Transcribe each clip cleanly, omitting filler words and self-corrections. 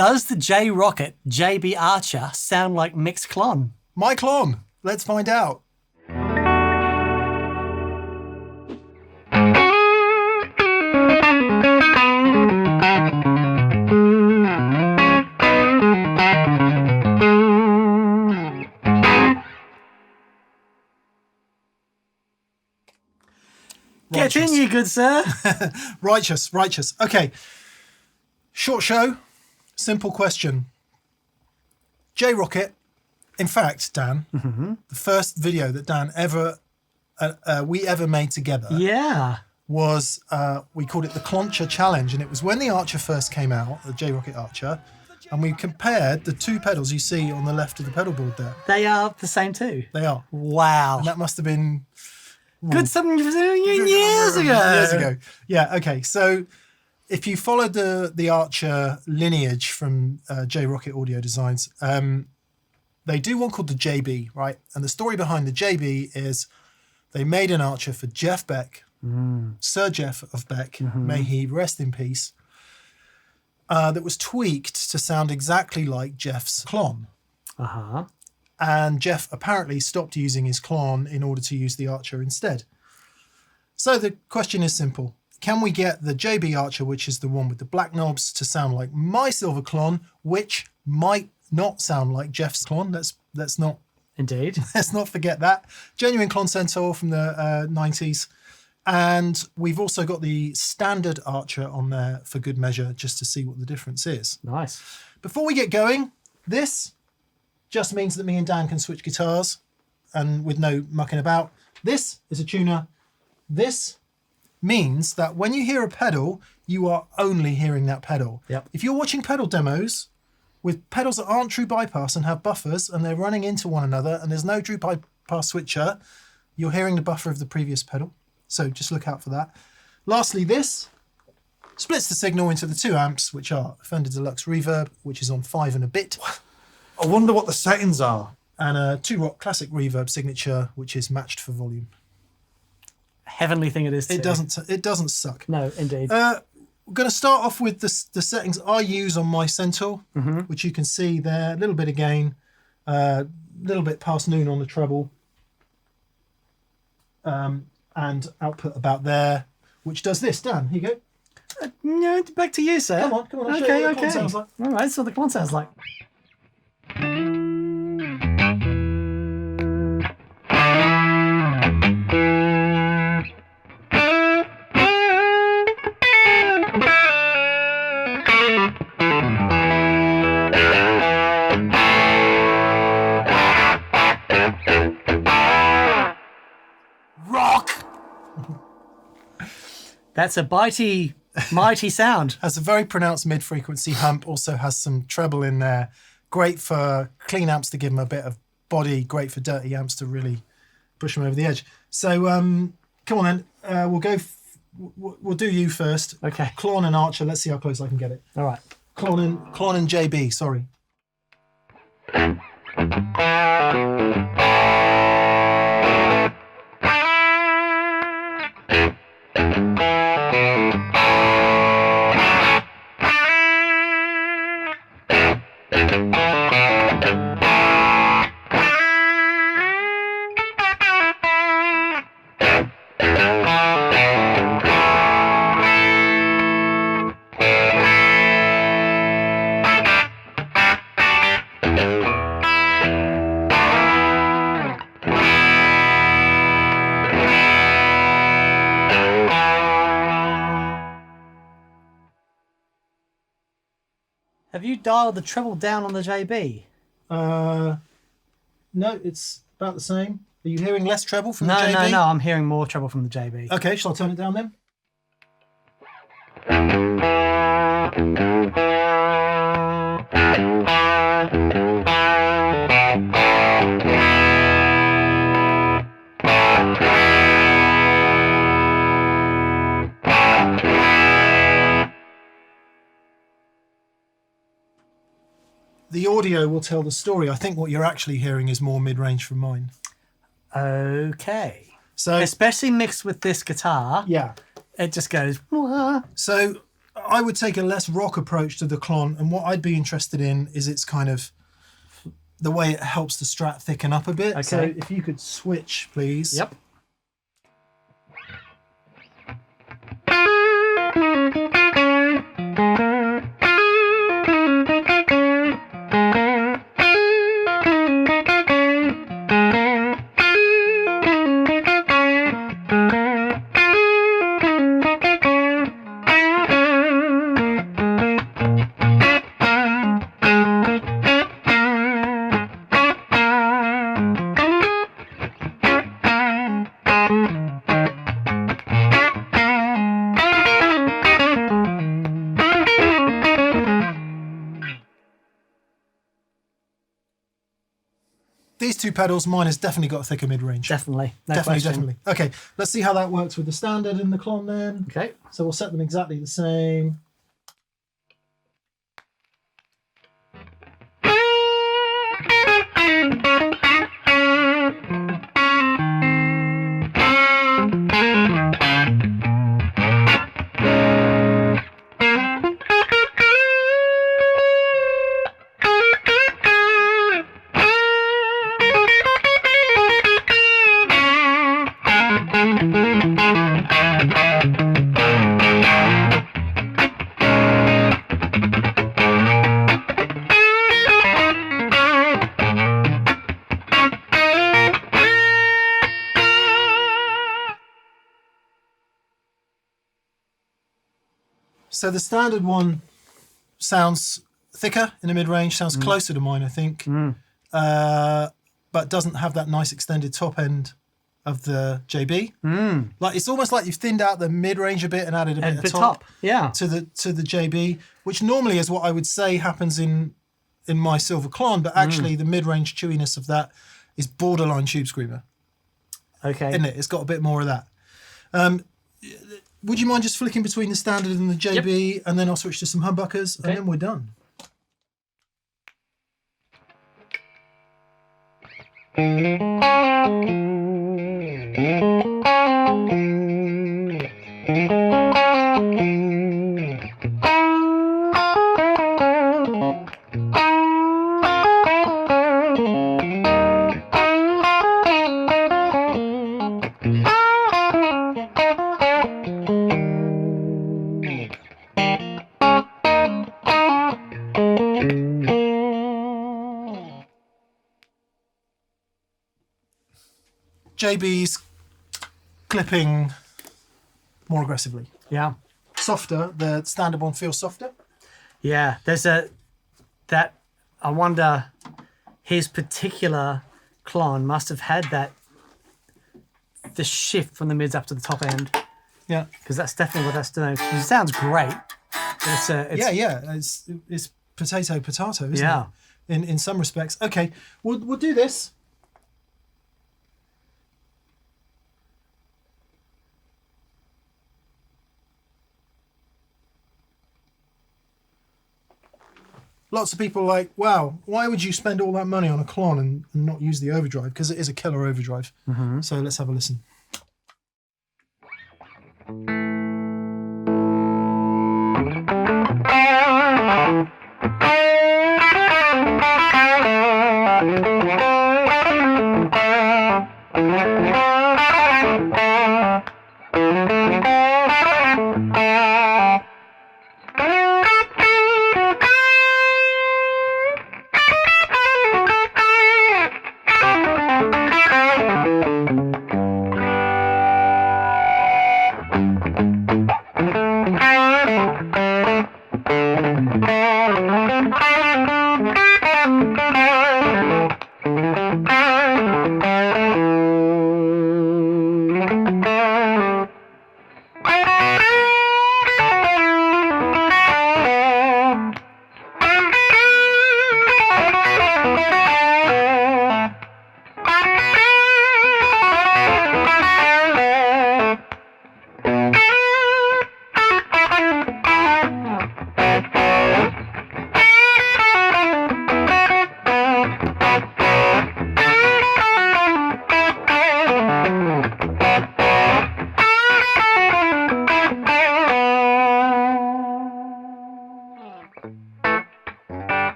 Does the J Rockett JB Archer sound like Mick's Klon? My Klon. Let's find out. Get in, you good sir. Righteous. Okay. Short show, simple question. J Rockett, in fact, Dan, the first video that Dan we ever made together was, we called it the Kloncher Challenge, and it was when the Archer first came out, the J Rockett Archer, and we compared the two pedals you see on the left of the pedal board there. They are the same too? They are. Wow. And that must have been... Good 7 years ago. Years ago. Yeah, okay. So if you followed the Archer lineage from J Rockett Audio Designs, they do one called the JB, right? And the story behind the JB is they made an Archer for Jeff Beck, Sir Jeff of Beck, may he rest in peace, that was tweaked to sound exactly like Jeff's Klon. Uh-huh. And Jeff apparently stopped using his Klon in order to use the Archer instead. So the question is simple. Can we get the JB Archer, which is the one with the black knobs, to sound like my silver Klon, which might not sound like Jeff's Klon? Let's not... Indeed. Let's not forget that. Genuine Klon Centaur from the 90s. And we've also got the standard Archer on there for good measure, just to see what the difference is. Nice. Before we get going, this just means that me and Dan can switch guitars and with no mucking about. This is a tuner. This means that when you hear a pedal, you are only hearing that pedal. Yep. If you're watching pedal demos with pedals that aren't true bypass and have buffers and they're running into one another and there's no true bypass switcher, you're hearing the buffer of the previous pedal. So just look out for that. Lastly, this splits the signal into the 2 amps, which are Fender Deluxe Reverb, which is on 5 and a bit. I wonder what the settings are. And a 2 Rock Classic Reverb Signature, which is matched for volume. Heavenly thing it is too. It doesn't suck. No, indeed. We're going to start off with the settings I use on my Centaur, which you can see there. A little bit of gain, a little bit past noon on the treble, and output about there, which does this. Dan, here you go. No, back to you, sir. Come on. I'll show you what the Klon sounds like. All right, so the Klon sounds like. Rock! That's a bitey, mighty sound. Has a very pronounced mid-frequency hump, also has some treble in there. Great for clean amps to give them a bit of body, great for dirty amps to really push them over the edge. So come on then, we'll do you first. Okay. Klon and Archer, let's see how close I can get it. All right. Klon and JB, sorry. Have you dialed the treble down on the JB? No, it's about the same. Are you hearing less treble from the JB? No, I'm hearing more treble from the JB. Okay, shall I turn it down then? The audio will tell the story. I think what you're actually hearing is more mid-range from mine. Okay. So, especially mixed with this guitar, yeah, it just goes. Wah. So I would take a less rock approach to the Klon, and what I'd be interested in is its kind of the way it helps the Strat thicken up a bit. Okay. So if you could switch, please. Yep. These two pedals, mine has definitely got a thicker mid-range. Definitely. No Definitely, question. definitely. Okay, let's see how that works with the standard and the Klon then. Okay. So we'll set them exactly the same. So the standard one sounds thicker in the mid-range, sounds closer to mine, I think, but doesn't have that nice extended top end of the JB. Like it's almost like you've thinned out the mid-range a bit and added a bit of top, Yeah. to the JB, which normally is what I would say happens in my Silver Klon, but actually the mid-range chewiness of that is borderline Tube Screamer, Okay. isn't it? It's got a bit more of that. Would you mind just flicking between the standard and the JB, and then I'll switch to some humbuckers, and then we're done. JB's clipping more aggressively. Yeah. Softer, the standard one feels softer. Yeah. There's that I wonder his particular Klon must have had the shift from the mids up to the top end, Yeah. because that's definitely what that's doing. It sounds great. It's It's potato, isn't Yeah. it? In some respects. Okay, we'll do this. Lots of people are like, wow, why would you spend all that money on a Klon and not use the overdrive? Because it is a killer overdrive. So let's have a listen.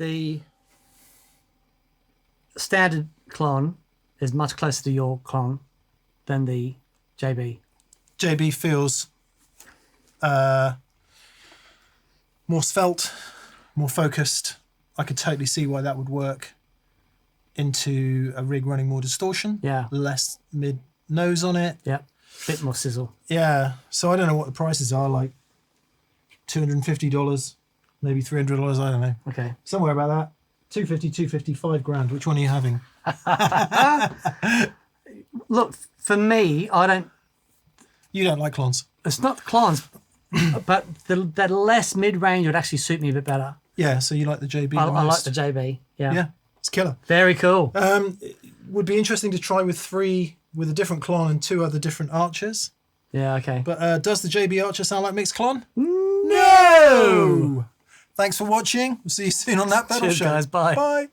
the standard Klon is much closer to your Klon than the JB. JB feels more svelte, more focused. I could totally see why that would work into a rig running more distortion. Yeah. Less mid nose on it. Yep. Bit more sizzle. Yeah. So I don't know what the prices are, like $250, maybe $300, I don't know. Okay. Somewhere about that. 250, 250, $5,000. Which one are you having? Look, for me, You don't like Klons. it's not the Klons, but the less mid-range would actually suit me a bit better. Yeah, so you like the JB I the like most. the JB. Yeah. Yeah, it's killer. Very cool. Would be interesting to try with 3 with a different Klon and 2 other different Archers. Yeah, okay. But does the JB Archer sound like Mick's Klon? No! Thanks for watching. We'll see you soon on that pedal Cheers, show. guys. Bye. Bye.